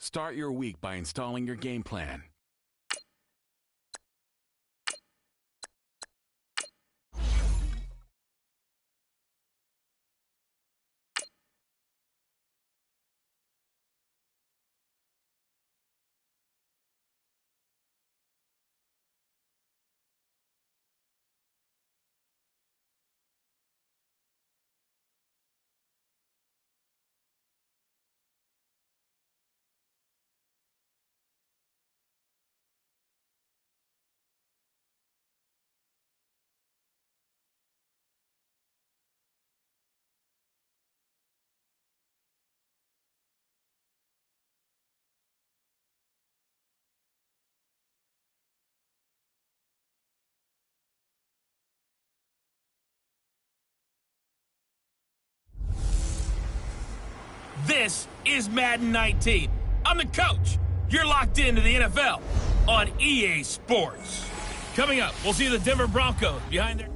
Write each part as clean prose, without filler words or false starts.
Start your week by installing your game plan. This is Madden 19. I'm the coach. You're locked into the NFL on EA Sports. Coming up, we'll see the Denver Broncos behind their...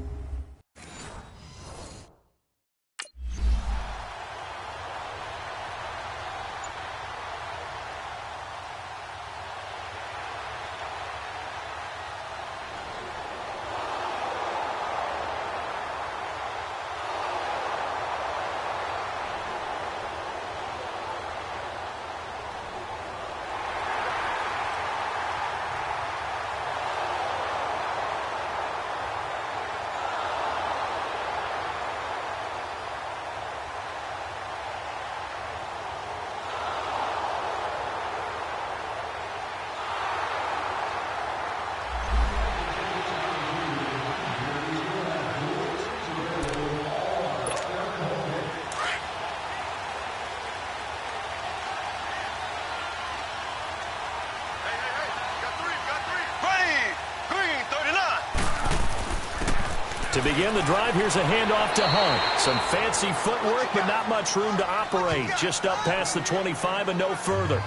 To begin the drive, here's a handoff to Hunt. Some fancy footwork, but not much room to operate. Just up past the 25 and no further.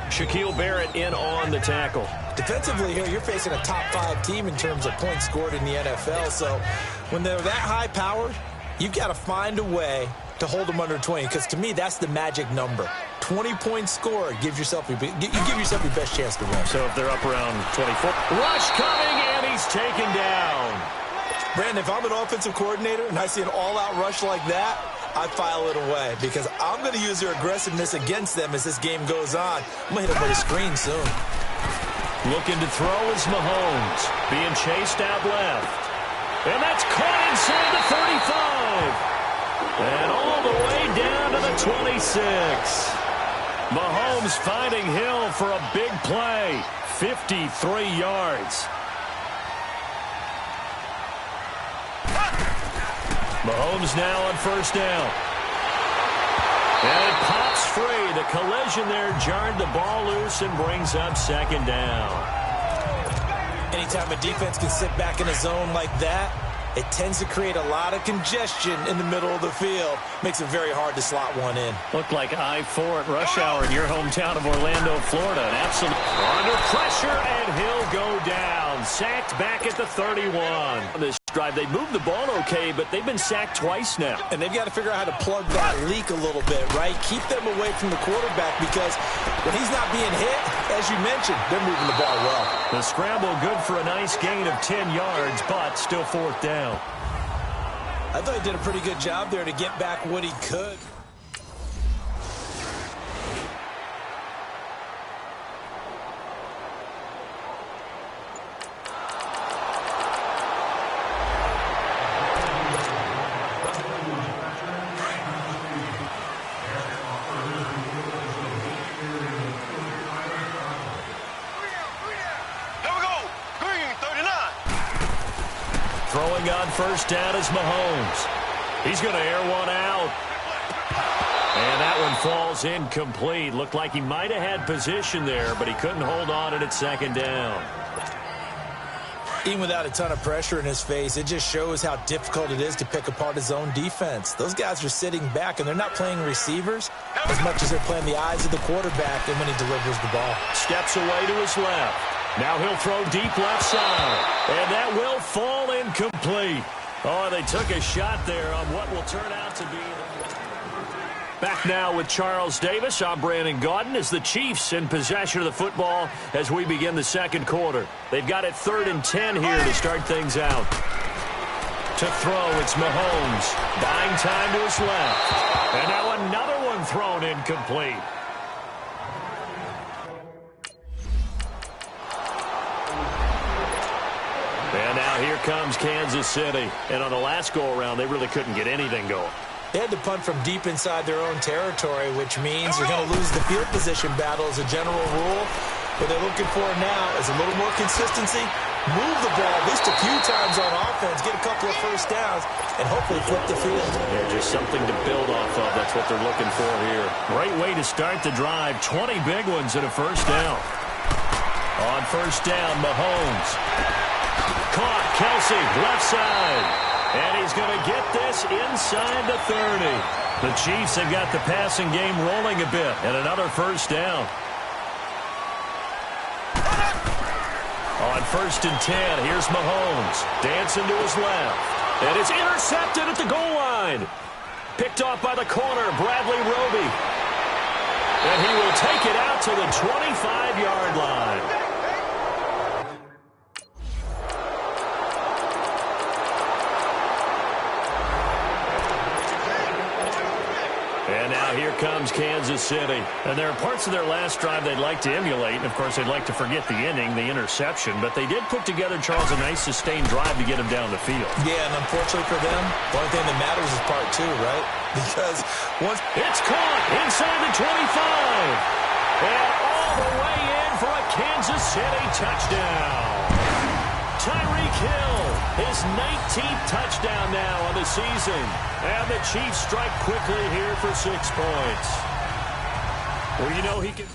Shaquille Barrett in on the tackle. Defensively here, you're facing a top 5 team in terms of points scored in the NFL. So when they're that high powered, you've got to find a way to hold them under 20. Because to me, that's the magic number. 20 points scored, you give yourself your best chance to win. So if they're up around 24. Rush coming, and he's taken down. Brandon, if I'm an offensive coordinator and I see an all-out rush like that, I file it away because I'm going to use their aggressiveness against them as this game goes on. I'm going to hit them with a screen soon. Looking to throw is Mahomes. Being chased out left. And that's caught inside the 35. And all the way down to the 26. Mahomes finding Hill for a big play. 53 yards. Mahomes now on first down. And it pops free. The collision there jarred the ball loose and brings up second down. Anytime a defense can sit back in a zone like that, it tends to create a lot of congestion in the middle of the field. Makes it very hard to slot one in. Looked like I-4 at rush hour in your hometown of Orlando, Florida. An absolute under pressure, and he'll go down. Sacked back at the 31. This drive, they moved the ball okay, but they've been sacked twice now. And they've got to figure out how to plug that leak a little bit, right? Keep them away from the quarterback because when he's not being hit, as you mentioned, they're moving the ball well. The scramble good for a nice gain of 10 yards, but still fourth down. I thought he did a pretty good job there to get back what he could. Throwing on first down is Mahomes. He's going to air one out. And that one falls incomplete. Looked like he might have had position there, but he couldn't hold on at second down. Even without a ton of pressure in his face, it just shows how difficult it is to pick apart his own defense. Those guys are sitting back, and they're not playing receivers as much as they're playing the eyes of the quarterback and when he delivers the ball. Steps away to his left. Now he'll throw deep left side. And that will fall incomplete. Oh, they took a shot there on what will turn out to be... Back now with Charles Davis. I'm Brandon Gaudin as the Chiefs in possession of the football as we begin the second quarter. They've got it 3rd and 10 here to start things out. To throw, it's Mahomes. Buying time to his left. And now another one thrown incomplete. And now here comes Kansas City. And on the last go-around, they really couldn't get anything going. They had to punt from deep inside their own territory, which means they're going to lose the field position battle as a general rule. What they're looking for now is a little more consistency, move the ball at least a few times on offense, get a couple of first downs, and hopefully flip the field. Yeah, just something to build off of. That's what they're looking for here. Great way to start the drive. 20 big ones and a first down. On first down, Mahomes. Caught, Kelsey, left side. And he's going to get this inside the 30. The Chiefs have got the passing game rolling a bit. And another first down. On 1st and 10, here's Mahomes. Dancing to his left. And it's intercepted at the goal line. Picked off by the corner, Bradley Roby. And he will take it out to the 25-yard line. And now here comes Kansas City. And there are parts of their last drive they'd like to emulate. And, of course, they'd like to forget the inning, the interception. But they did put together, Charles, a nice sustained drive to get him down the field. Yeah, and unfortunately for them, the only thing that matters is part 2, right? Because once it's caught inside the 25. And all the way in for a Kansas City touchdown. Tyreek Hill, his 19th touchdown now on the season. And the Chiefs strike quickly here for 6 points. Well, you know he can...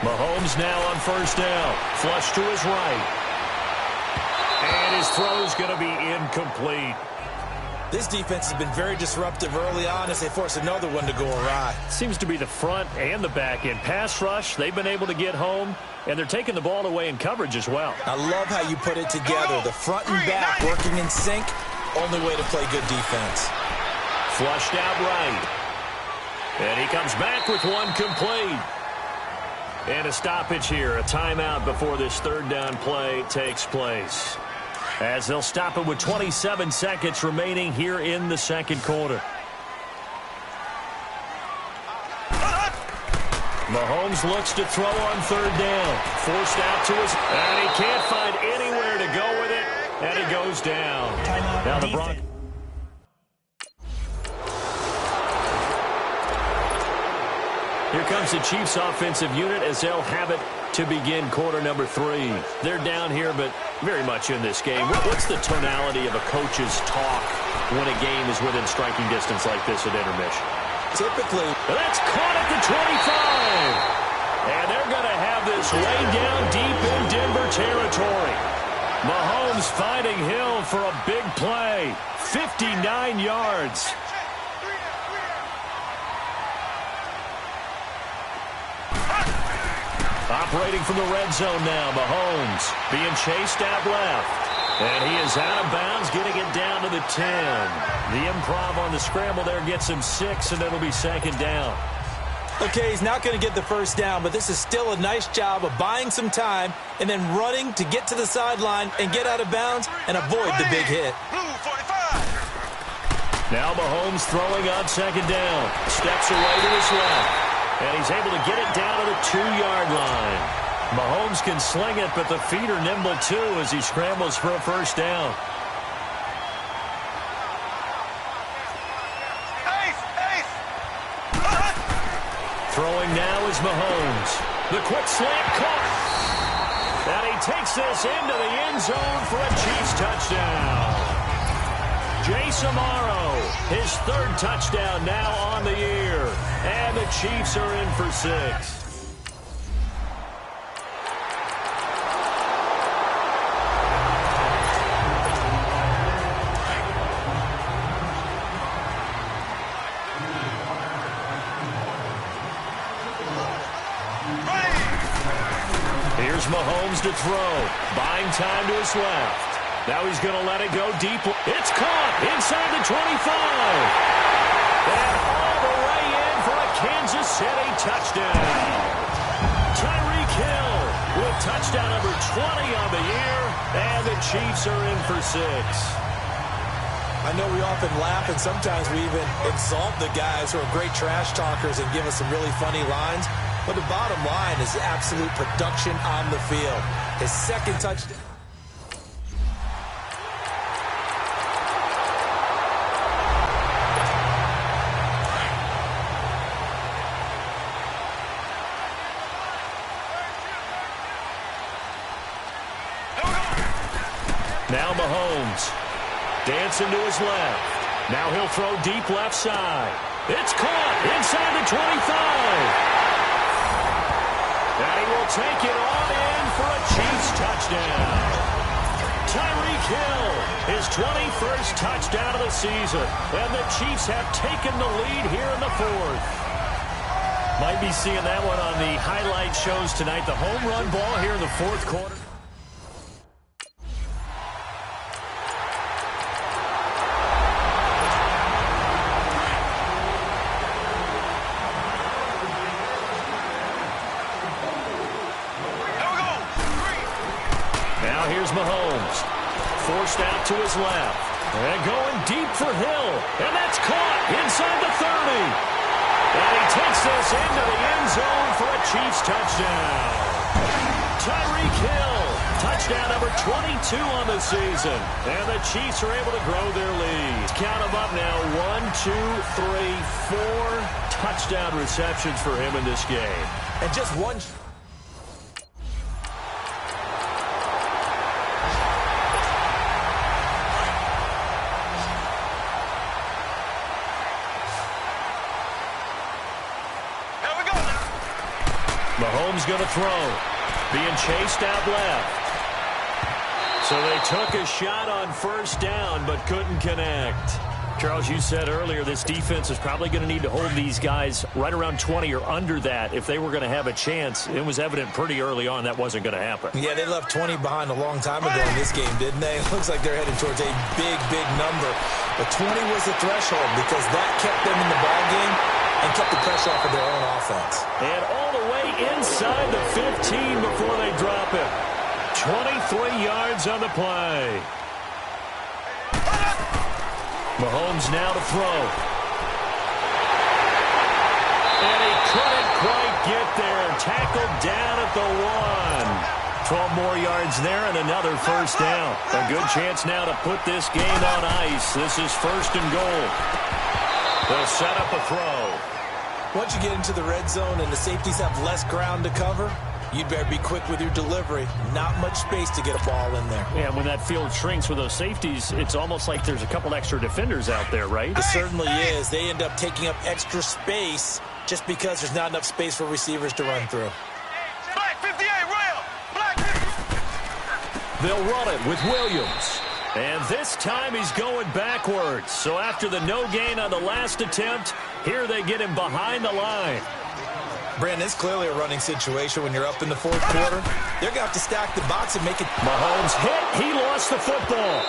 Mahomes now on first down. Flush to his right. And his throw's going to be incomplete. This defense has been very disruptive early on as they force another one to go awry. Seems to be the front and the back end. Pass rush, they've been able to get home, and they're taking the ball away in coverage as well. I love how you put it together. The front and back working in sync, only way to play good defense. Flushed out right. And he comes back with one complete. And a stoppage here, a timeout before this 3rd down play takes place. As they'll stop it with 27 seconds remaining here in the second quarter. Mahomes looks to throw on 3rd down. Forced out to his... And he can't find anywhere to go with it. And he goes down. Now the Broncos... Here comes the Chiefs offensive unit as they'll have it to begin quarter number 3. They're down here, but very much in this game. What's the tonality of a coach's talk when a game is within striking distance like this at intermission? Typically. That's caught at the 25. And they're going to have this way down deep in Denver territory. Mahomes finding Hill for a big play. 59 yards. Operating from the red zone now, Mahomes being chased out left. And he is out of bounds, getting it down to the 10. The improv on the scramble there gets him 6, and it'll be 2nd down. Okay, he's not going to get the first down, but this is still a nice job of buying some time and then running to get to the sideline and get out of bounds and avoid the big hit. Now Mahomes throwing on 2nd down. Steps away to his left. And he's able to get it down to the 2-yard line. Mahomes can sling it, but the feet are nimble too as he scrambles for a first down. Throwing now is Mahomes. The quick slant caught. And he takes this into the end zone for a Chiefs touchdown. Jace Amaro, his 3rd touchdown now on the year. And the Chiefs are in for 6. Here's Mahomes to throw. Buying time to his left. Now he's going to let it go deep. It's caught inside the 25. And all the way in for a Kansas City touchdown. Tyreek Hill with touchdown number 20 on the year. And the Chiefs are in for 6. I know we often laugh, and sometimes we even exalt the guys who are great trash talkers and give us some really funny lines. But the bottom line is absolute production on the field. His second touchdown. Now Mahomes. Dancing to his left. Now he'll throw deep left side. It's caught inside the 25. And he will take it on in for a Chiefs touchdown. Tyreek Hill, his 21st touchdown of the season. And the Chiefs have taken the lead here in the 4th. Might be seeing that one on the highlight shows tonight. The home run ball here in the 4th quarter. Here's Mahomes. Forced out to his left. And going deep for Hill. And that's caught inside the 30. And he takes this into the end zone for a Chiefs touchdown. Tyreek Hill. Touchdown number 22 on the season. And the Chiefs are able to grow their lead. Count them up now. 1, 2, 3, 4 touchdown receptions for him in this game. And just one... Mahomes going to throw. Being chased out left. So they took a shot on first down, but couldn't connect. Charles, you said earlier this defense is probably going to need to hold these guys right around 20 or under that if they were going to have a chance. It was evident pretty early on that wasn't going to happen. Yeah, they left 20 behind a long time ago in this game, didn't they? It looks like they're headed towards a big, big number. But 20 was the threshold because that kept them in the ballgame and kept the pressure off of their own offense. And all the way inside the 15 before they drop it. 23 yards on the play. Mahomes now to throw. And he couldn't quite get there. Tackled down at the 1. 12 more yards there and another first down. A good chance now to put this game on ice. This is 1st and goal. They'll set up a throw. Once you get into the red zone and the safeties have less ground to cover, you'd better be quick with your delivery. Not much space to get a ball in there. Yeah, when that field shrinks with those safeties, it's almost like there's a couple extra defenders out there, right? It certainly is. They end up taking up extra space just because there's not enough space for receivers to run through. Black 58, rail! Black 58. They'll run it with Williams. And this time he's going backwards. So after the no gain on the last attempt, here they get him behind the line. Brandon, it's clearly a running situation when you're up in the 4th quarter. They're going to have to stack the box and make it. Mahomes hit. He lost the football.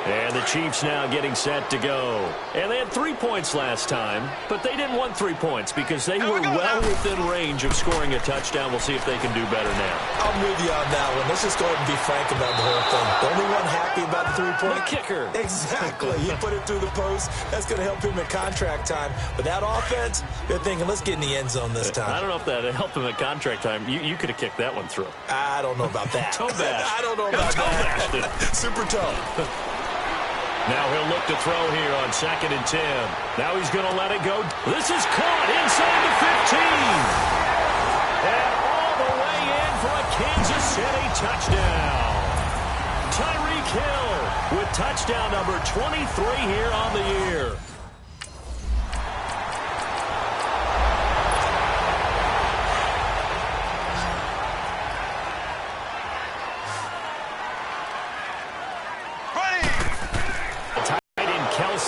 And the Chiefs now getting set to go. And they had 3 points last time, but they didn't want 3 points because they were well within range of scoring a touchdown. We'll see if they can do better now. I'm with you on that one. Let's just go ahead and be frank about the whole thing. The only one happy about the 3-point? The kicker. Exactly. You put it through the post. That's going to help him at contract time. But that offense, they're thinking, let's get in the end zone this time. I don't know if that helped him at contract time. You could have kicked that one through. I don't know about that. Toe bash. I don't know about that. Super toe. Now he'll look to throw here on 2nd and 10. Now he's going to let it go. This is caught inside the 15. And all the way in for a Kansas City touchdown. Tyreek Hill with touchdown number 23 here on the year.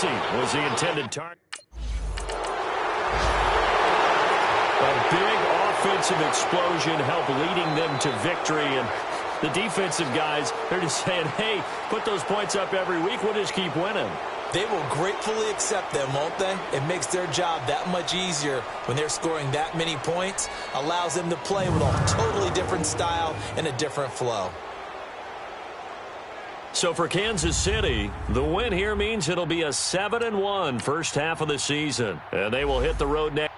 Kelsey was the intended target. A big offensive explosion helped leading them to victory, and the defensive guys, they're just saying, hey, put those points up every week, we'll just keep winning. They will gratefully accept them, won't they? It makes their job that much easier when they're scoring that many points, allows them to play with a totally different style and a different flow. So for Kansas City, the win here means it'll be a 7-1 first half of the season, and they will hit the road next.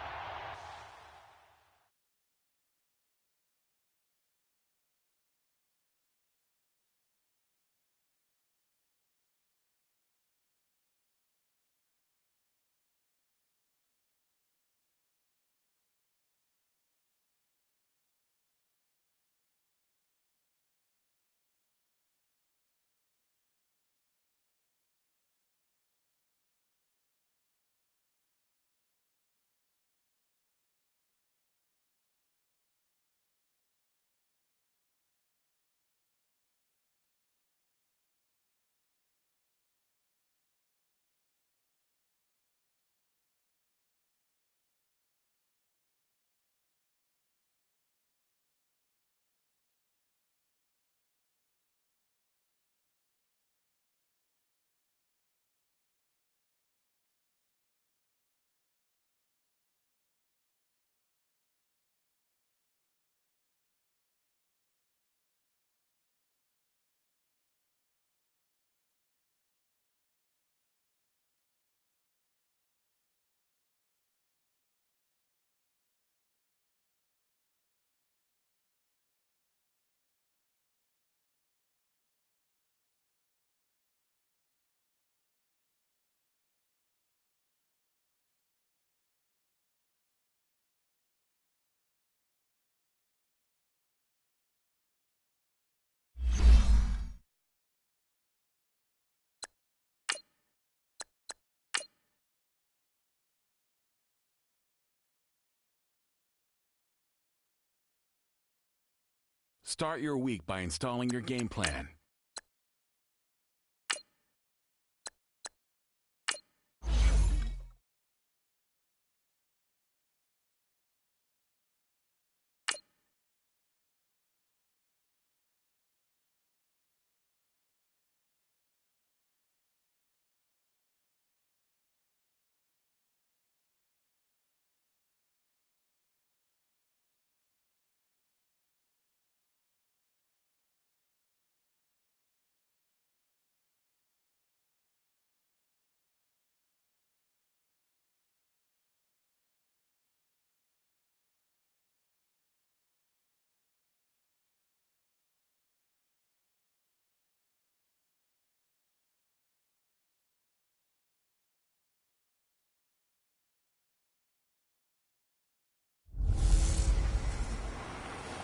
Start your week by installing your game plan.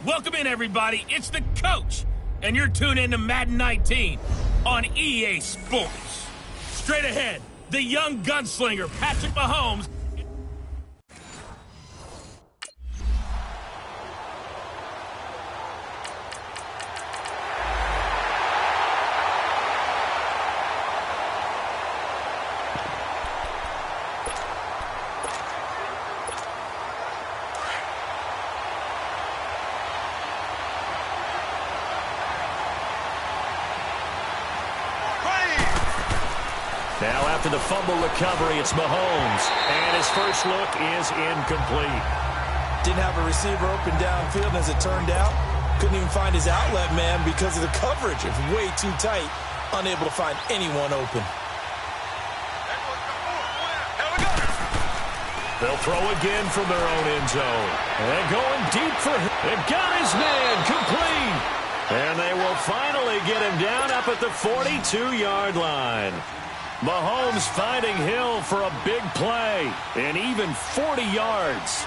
Welcome in, everybody. It's the coach, and you're tuned in to Madden 19 on EA Sports. Straight ahead, the young gunslinger, Patrick Mahomes. Now after the fumble recovery, it's Mahomes, and his first look is incomplete. Didn't have a receiver open downfield, as it turned out. Couldn't even find his outlet man because of the coverage. It's way too tight, unable to find anyone open. They'll throw again from their own end zone. And going deep for him. They've got his man complete. And they will finally get him down up at the 42-yard line. Mahomes finding Hill for a big play, and even 40 yards.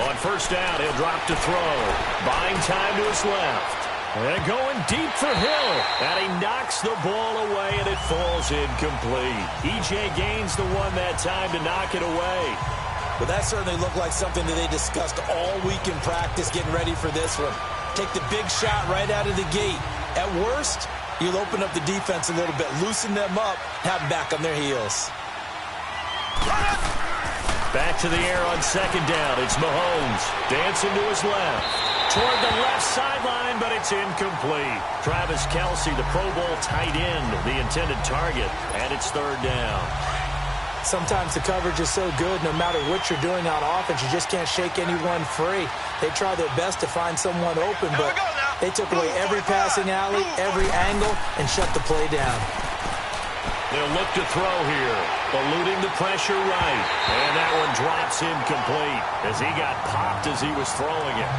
On first down, he'll drop to throw. Buying time to his left. And going deep for Hill. And he knocks the ball away, and it falls incomplete. E.J. gains the one that time to knock it away. But that certainly looked like something that they discussed all week in practice, getting ready for this one. Take the big shot right out of the gate. At worst, You'll open up the defense a little bit, loosen them up, have them back on their heels. Back to the air on second down. It's Mahomes. Dancing to his left. Toward the left sideline, but it's incomplete. Travis Kelce, the Pro Bowl tight end, the intended target, and it's third down. Sometimes the coverage is so good, no matter what you're doing on offense, you just can't shake anyone free. They try their best to find someone open, but they took away every passing alley, every angle, and shut the play down. They'll look to throw here, eluding the pressure right. And that one drops incomplete as he got popped as he was throwing it.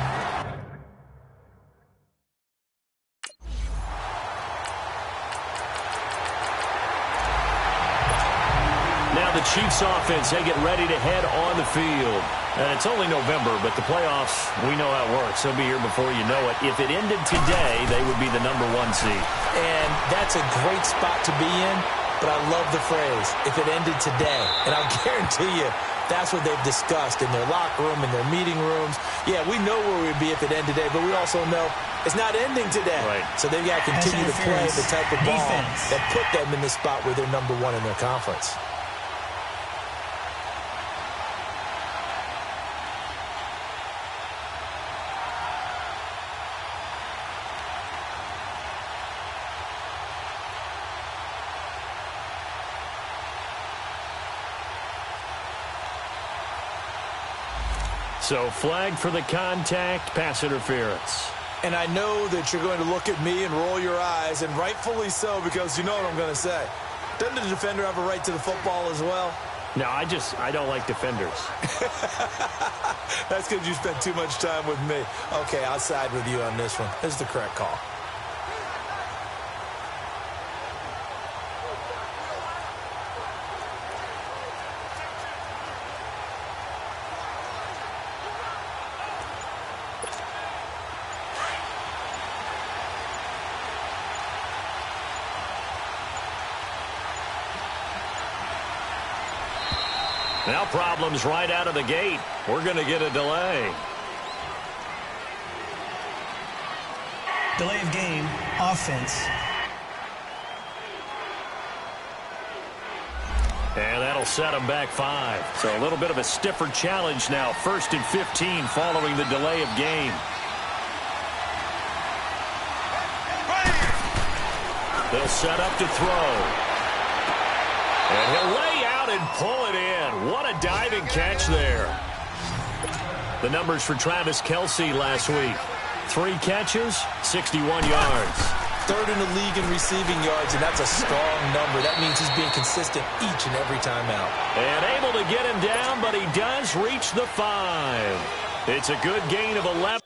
Now the Chiefs offense, they get ready to head on the field. And it's only November, but the playoffs, we know how it works. They'll be here before you know it. If it ended today, they would be the #1 seed. And that's a great spot to be in. But I love the phrase, if it ended today. And I'll guarantee you, that's what they've discussed in their locker room, in their meeting rooms. Yeah, we know where we'd be if it ended today, but we also know it's not ending today. Right. So they've got to continue to play the type of ball that put them in the spot where they're #1 in their conference. So flag for the contact, pass interference. And I know that you're going to look at me and roll your eyes, and rightfully so, because you know what I'm going to say. Doesn't the defender have a right to the football as well? No, I don't like defenders. That's because you spent too much time with me. Okay, I'll side with you on this one. This is the correct call. Now problems right out of the gate. We're going to get a delay. Delay of game, offense. And that'll set them back 5. So a little bit of a stiffer challenge now. 1st and 15 following the delay of game. They'll set up to throw. And he'll lay out and pull it in. What a diving catch there. The numbers for Travis Kelce last week. 3 catches, 61 yards. 3rd in the league in receiving yards, and that's a strong number. That means he's being consistent each and every time out. And able to get him down, but he does reach the 5. It's a good gain of 11.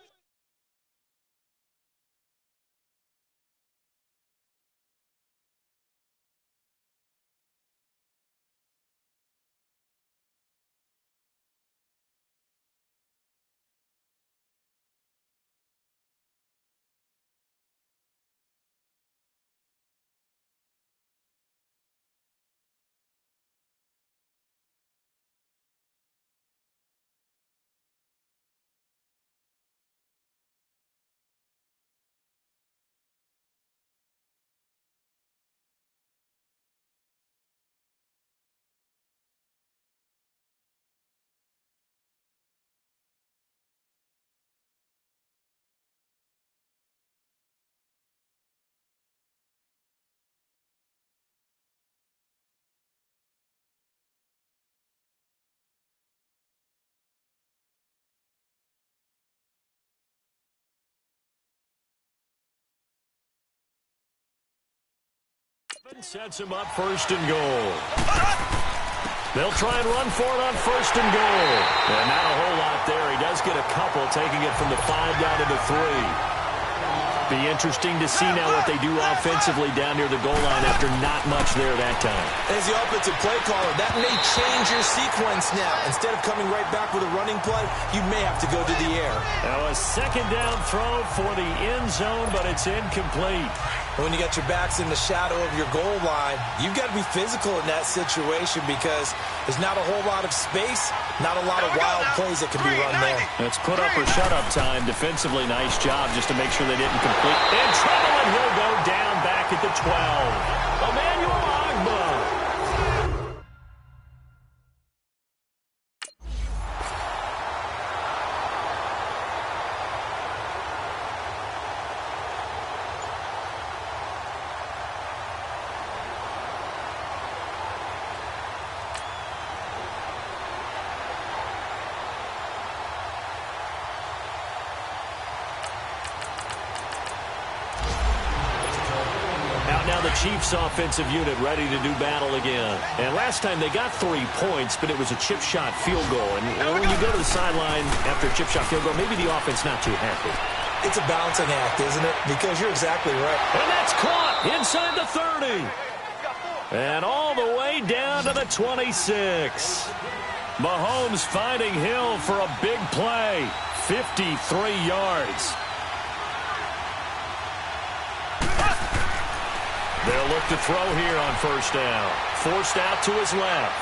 Sets him up 1st and goal. They'll try and run for it on 1st and goal. And not a whole lot there. He does get a couple, taking it from the 5 down to the 3. Be interesting to see now what they do offensively down near the goal line after not much there that time. As the offensive play caller, that may change your sequence now. Instead of coming right back with a running play, you may have to go to the air. Now a 2nd down throw for the end zone, but it's incomplete. And when you got your backs in the shadow of your goal line, you've got to be physical in that situation because there's not a whole lot of space, not a lot of wild plays that can be run there. It's put up or shut up time. Defensively, nice job just to make sure they didn't complete. In trouble, and he'll go down back at the 12. Emmanuel Agba. Now the Chiefs offensive unit ready to do battle again. And last time they got 3 points, but it was a chip shot field goal. And when you go to the sideline after a chip shot field goal, maybe the offense not too happy. It's a balancing act, isn't it? Because you're exactly right. And that's caught inside the 30. And all the way down to the 26. Mahomes finding Hill for a big play. 53 yards. They'll look to throw here on first down. Forced out to his left.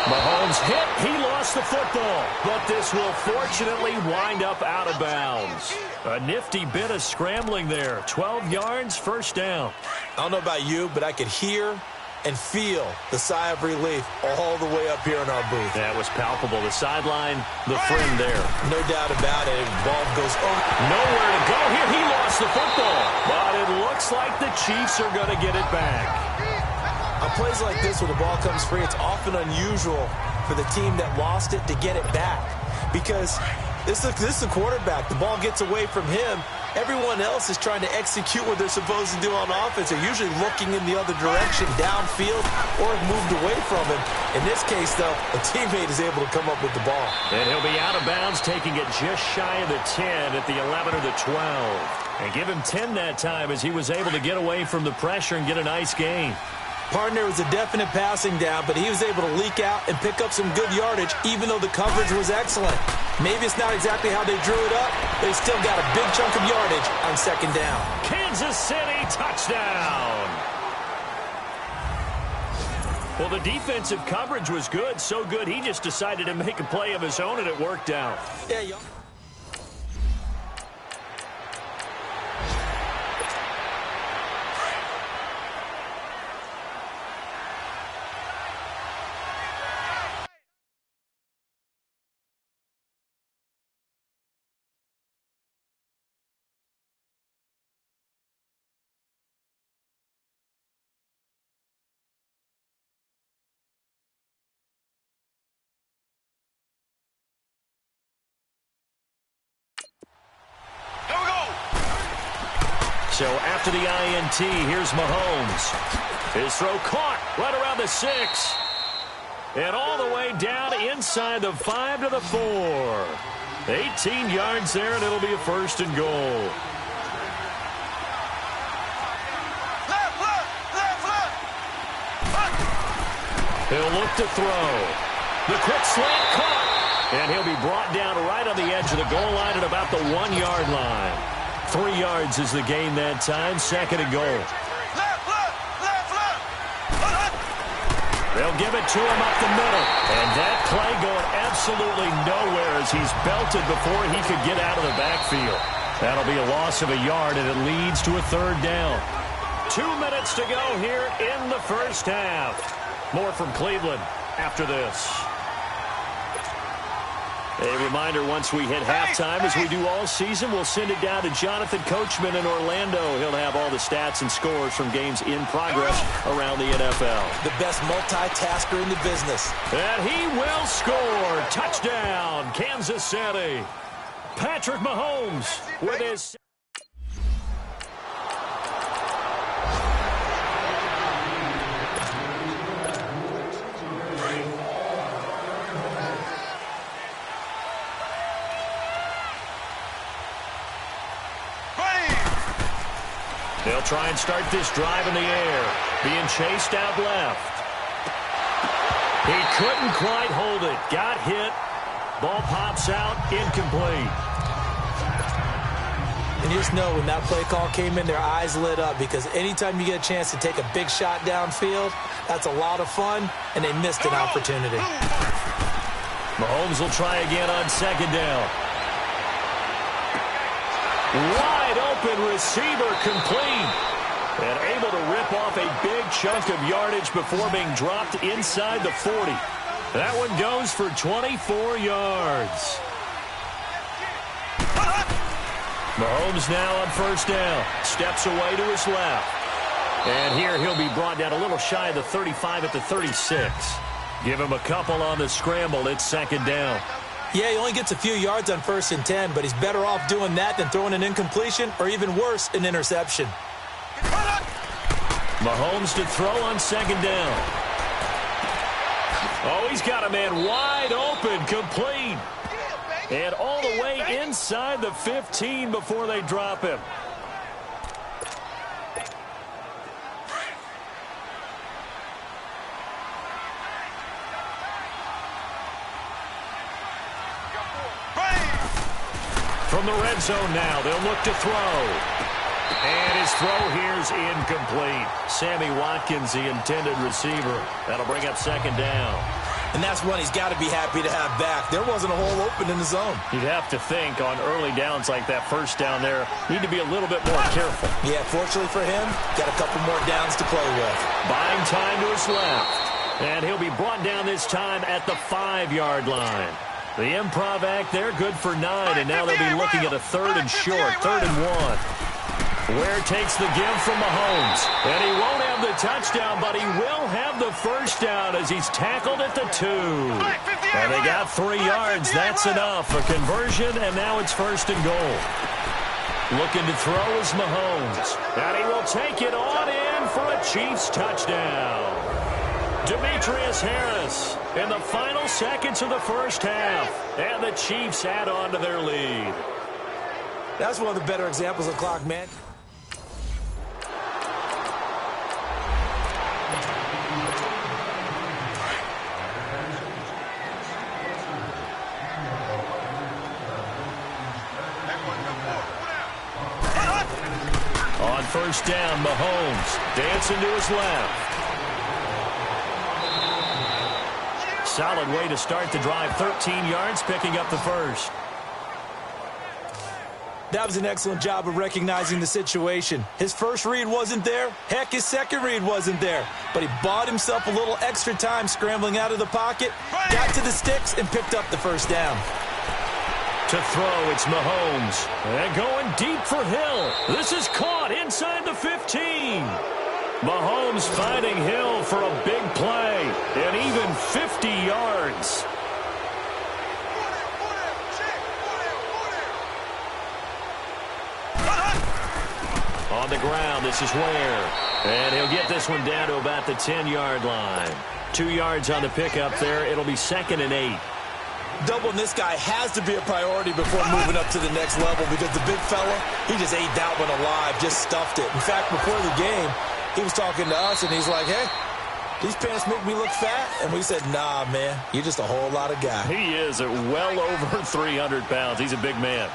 Mahomes hit. He lost the football. But this will fortunately wind up out of bounds. A nifty bit of scrambling there. 12 yards, first down. I don't know about you, but I could hear and feel the sigh of relief all the way up here in our booth. That was palpable. The sideline, the friend there. No doubt about it. Ball goes over. Nowhere to go here. He lost the football. But it looks like the Chiefs are going to get it back. On plays like this where the ball comes free, it's often unusual for the team that lost it to get it back. Because this is the quarterback. The ball gets away from him. Everyone else is trying to execute what they're supposed to do on offense. They're usually looking in the other direction, downfield, or have moved away from him. In this case, though, a teammate is able to come up with the ball. And he'll be out of bounds, taking it just shy of the 10 at the 11 or the 12. And give him 10 that time as he was able to get away from the pressure and get a nice gain. Partner was a definite passing down, but he was able to leak out and pick up some good yardage, even though the coverage was excellent. Maybe it's not exactly how they drew it up, but he still got a big chunk of yardage on second down. Kansas City touchdown. Well, the defensive coverage was good, so good he just decided to make a play of his own, and it worked out. Yeah, y'all. So after the INT, here's Mahomes. His throw caught right around the 6. And all the way down inside the 5 to the 4. 18 yards there, and it'll be a first and goal. He'll look to throw. The quick slant caught. And he'll be brought down right on the edge of the goal line at about the 1-yard line. 3 yards is the gain that time. Second and goal. They'll give it to him up the middle. And that play going absolutely nowhere as he's belted before he could get out of the backfield. That'll be a loss of a yard, and it leads to a third down. 2 minutes to go here in the first half. More from Cleveland after this. A reminder, once we hit halftime, as we do all season, we'll send it down to Jonathan Coachman in Orlando. He'll have all the stats and scores from games in progress around the NFL. The best multitasker in the business. And he will score. Touchdown, Kansas City. Patrick Mahomes with his... They'll try and start this drive in the air. Being chased out left. He couldn't quite hold it. Got hit. Ball pops out. Incomplete. In And you just know when that play call came in, their eyes lit up because anytime you get a chance to take a big shot downfield, that's a lot of fun, and they missed an opportunity. Mahomes will try again on second down. Wide open receiver complete. And able to rip off a big chunk of yardage before being dropped inside the 40. That one goes for 24 yards. Mahomes now on first down. Steps away to his left. And here he'll be brought down a little shy of the 35 at the 36. Give him a couple on the scramble. It's second down. Yeah, he only gets a few yards on 1st and 10, but he's better off doing that than throwing an incompletion or even worse, an interception. Mahomes to throw on second down. Oh, he's got a man wide open, complete. And all the way inside the 15 before they drop him. From the red zone now, they'll look to throw. And his throw here's incomplete. Sammy Watkins, the intended receiver. That'll bring up second down. And that's one he's got to be happy to have back. There wasn't a hole open in the zone. You'd have to think on early downs like that first down there, need to be a little bit more careful. Yeah, fortunately for him, got a couple more downs to play with. Buying time to his left. And he'll be brought down this time at the 5-yard line. The improv act there, good for 9, and now they'll be looking at a 3rd and short, 3rd and 1. Ware takes the give from Mahomes. And he won't have the touchdown, but he will have the first down as he's tackled at the 2. And they got 3 yards. That's enough. A conversion, and now it's 1st and goal. Looking to throw is Mahomes. And he will take it on in for a Chiefs touchdown. Demetrius Harris in the final seconds of the first half. And the Chiefs add on to their lead. That's one of the better examples of clock, man. On first down, Mahomes dancing to his left. Solid way to start the drive. 13 yards, picking up the first. That was an excellent job of recognizing the situation. His first read wasn't there. Heck, his second read wasn't there. But he bought himself a little extra time scrambling out of the pocket, got to the sticks, and picked up the first down. To throw, it's Mahomes. And going deep for Hill. This is caught inside the 15. Mahomes finding Hill for a big play. And even 50 yards. On the ground, this is Ware. And he'll get this one down to about the 10-yard line. 2 yards on the pickup there. It'll be 2nd and 8. Doubling this guy has to be a priority before moving up to the next level because the big fella, he just ate that one alive, just stuffed it. In fact, before the game, he was talking to us, and he's like, hey, these pants make me look fat. And we said, nah, man, you're just a whole lot of guy. He is at well over 300 pounds. He's a big man.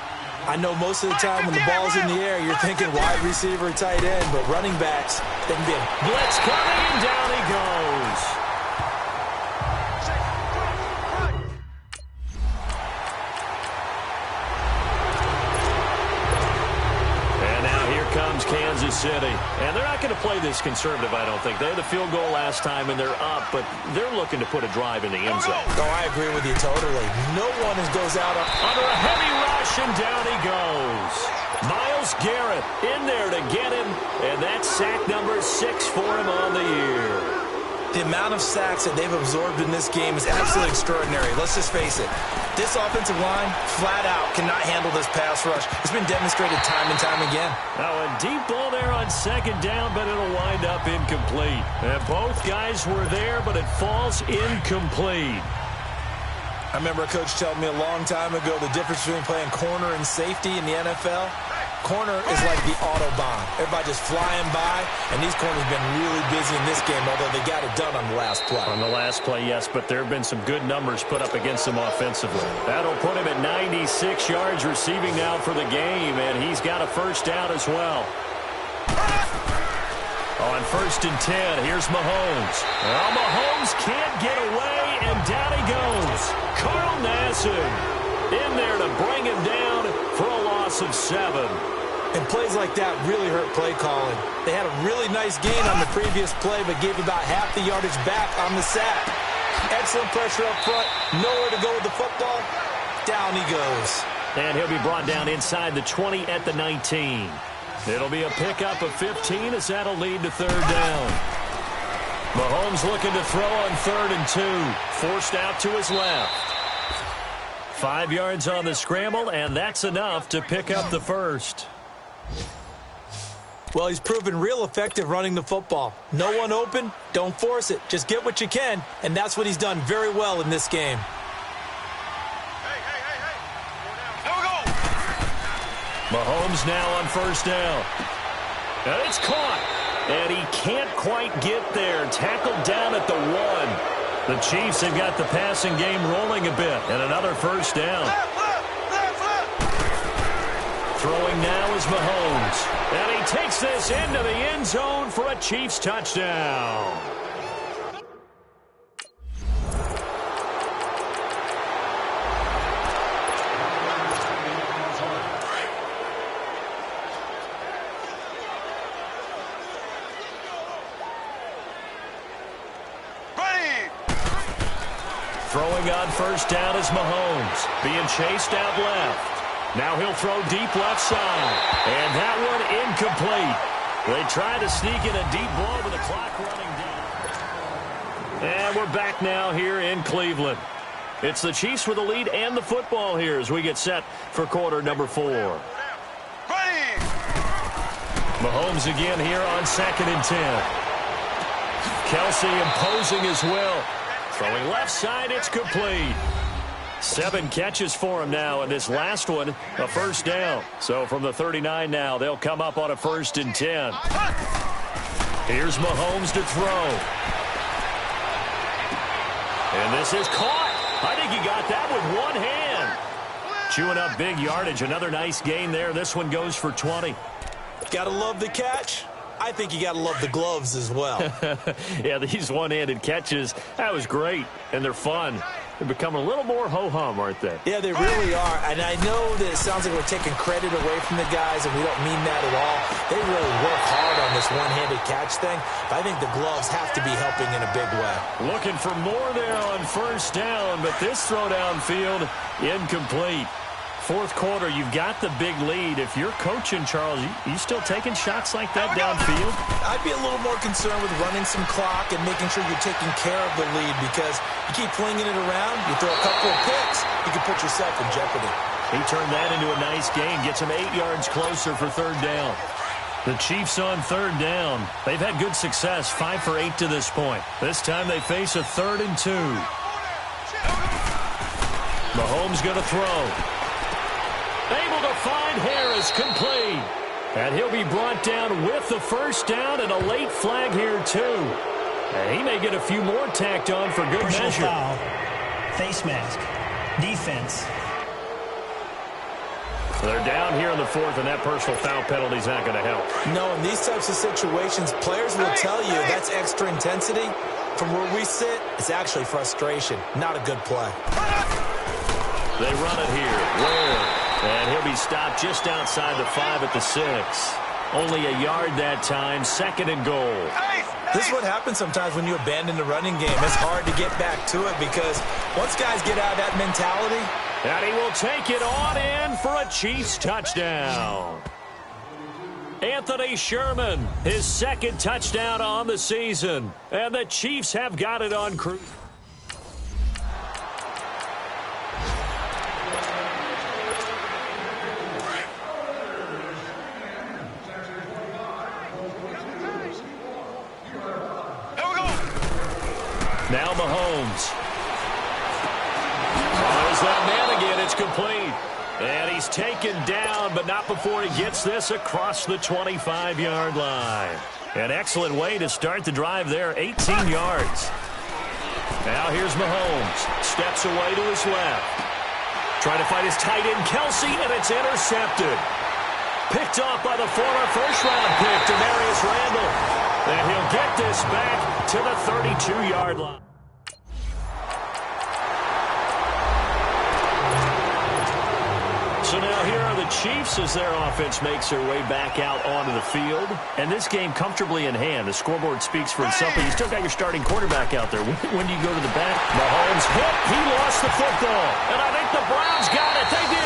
I know most of the time when the ball's in the air, you're thinking wide receiver, tight end, but running backs, they can be a blitz coming, and down he goes. And now here comes Kansas City. And they're not going to play this conservative, I don't think. They had the field goal last time, and they're up, but they're looking to put a drive in the end zone. Oh, I agree with you totally. No one goes out under a heavy rush, and down he goes. Myles Garrett in there to get him, and that's sack number 6 for him on the year. The amount of sacks that they've absorbed in this game is absolutely extraordinary. Let's just face it. This offensive line, flat out, cannot handle this pass rush. It's been demonstrated time and time again. Now a deep ball there on second down, but it'll wind up incomplete. And both guys were there, but it falls incomplete. I remember a coach telling me a long time ago the difference between playing corner and safety in the NFL. Corner is like the Autobahn. Everybody just flying by, and these corners have been really busy in this game, although they got it done on the last play. On the last play, yes, but there have been some good numbers put up against them offensively. That'll put him at 96 yards receiving now for the game, and he's got a first down as well. On 1st and 10, here's Mahomes. Well, Mahomes can't get away, and down he goes. Carl Nassib in there to bring him down for a loss of 7. And plays like that really hurt play calling. They had a really nice gain on the previous play, but gave about half the yardage back on the sack. Excellent pressure up front. Nowhere to go with the football. Down he goes. And he'll be brought down inside the 20 at the 19. It'll be a pickup of 15 as that'll lead to 3rd down. Mahomes looking to throw on 3rd and 2. Forced out to his left. 5 yards on the scramble, and that's enough to pick up the first. Well, he's proven real effective running the football. No one open, don't force it. Just get what you can, and that's what he's done very well in this game. Hey. Here we go. Mahomes now on 1st down. And it's caught, and he can't quite get there. Tackled down at the 1. The Chiefs have got the passing game rolling a bit, and another 1st down. Left. Throwing now is Mahomes. And he takes this into the end zone for a Chiefs touchdown. Ready. Throwing on 1st down is Mahomes. Being chased out left. Now he'll throw deep left side. And that one incomplete. They try to sneak in a deep blow with the clock running down. And we're back now here in Cleveland. It's the Chiefs with the lead and the football here as we get set for quarter number 4. Ready. Mahomes again here on 2nd and 10. Kelsey imposing as well. Throwing left side, it's complete. 7 catches for him now, and this last one, a 1st down. So from the 39 now, they'll come up on a 1st and 10. Here's Mahomes to throw. And this is caught. I think he got that with one hand. Chewing up big yardage. Another nice gain there. This one goes for 20. Gotta love the catch. I think you gotta love the gloves as well. Yeah, these one-handed catches, that was great, and they're fun. They've become a little more ho-hum, aren't they? Yeah, they really are. And I know that it sounds like we're taking credit away from the guys, and we don't mean that at all. They really work hard on this one-handed catch thing. But I think the gloves have to be helping in a big way. Looking for more there on 1st down, but this throw downfield, incomplete. 4th quarter, you've got the big lead. If you're coaching, Charles, you still taking shots like that downfield? I'd be a little more concerned with running some clock and making sure you're taking care of the lead, because you keep flinging it around, you throw a couple of picks, you can put yourself in jeopardy. He turned that into a nice gain, gets him 8 yards closer for 3rd down. The Chiefs on 3rd down. They've had good success, 5 for 8 to this point. This time they face a 3rd and 2. Mahomes going to throw. Able to find Harris, complete. And he'll be brought down with the 1st down and a late flag here, too. And he may get a few more tacked on for good Personal measure. foul, face mask, defense. They're down here in the 4th, and that personal foul penalty is not going to help. No, in these types of situations, players will tell you that's extra intensity. From where we sit, it's actually frustration, not a good play. They run it here. Where? And he'll be stopped just outside the 5 at the 6. Only a yard that time, 2nd and goal. This is what happens sometimes when you abandon the running game. It's hard to get back to it because once guys get out of that mentality. And he will take it on in for a Chiefs touchdown. Anthony Sherman, his 2nd touchdown on the season. And the Chiefs have got it on cruise. Now Mahomes. There's that man again. It's complete. And he's taken down, but not before he gets this across the 25-yard line. An excellent way to start the drive there, 18 yards. Now here's Mahomes. Steps away to his left. Trying to find his tight end, Kelsey, and it's intercepted. Picked off by the former first-round pick, Demarius Randall. And he'll get this back to the 32-yard line. So now here are the Chiefs as their offense makes their way back out onto the field. And this game comfortably in hand. The scoreboard speaks for itself, but you still got your starting quarterback out there. When do you go to the back? Mahomes hit. He lost the football. And I think the Browns got it. They did.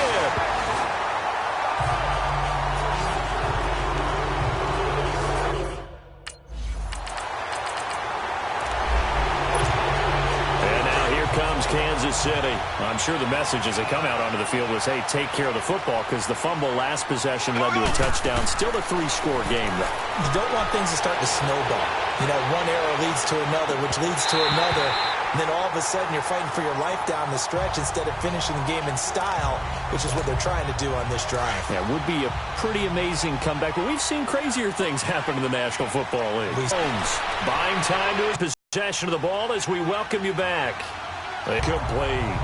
Kansas City. I'm sure the message as they come out onto the field was, hey, take care of the football, because the fumble last possession led to a touchdown. Still a 3-score game, though. You don't want things to start to snowball. You know, one error leads to another, which leads to another. And then all of a sudden you're fighting for your life down the stretch instead of finishing the game in style, which is what they're trying to do on this drive. Yeah, it would be a pretty amazing comeback, but we've seen crazier things happen in the National Football League. Holmes buying time to his possession of the ball as we welcome you back. Complete.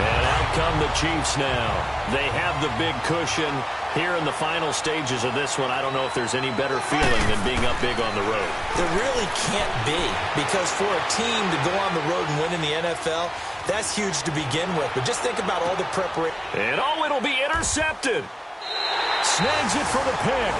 And out come the Chiefs now. They have the big cushion here in the final stages of this one. I don't know if there's any better feeling than being up big on the road. There really can't be, because for a team to go on the road and win in the NFL, that's huge to begin with. But just think about all the preparation. And oh, it'll be intercepted. Snags it for the pick.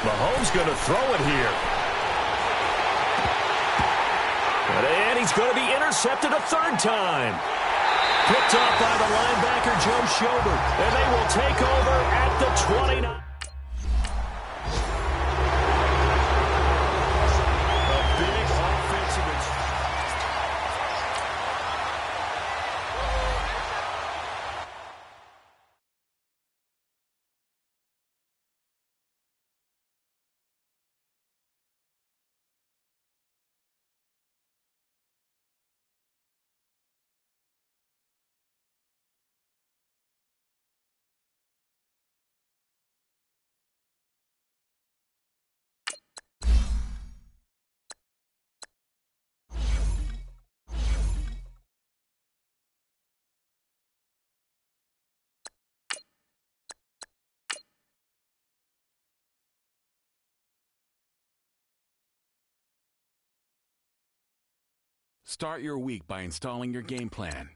Mahomes going to throw it here. And he's going to be intercepted a third time. Picked off by the linebacker, Joe Schobert. And they will take over at the 29. A big offensive. Start your week by installing your game plan.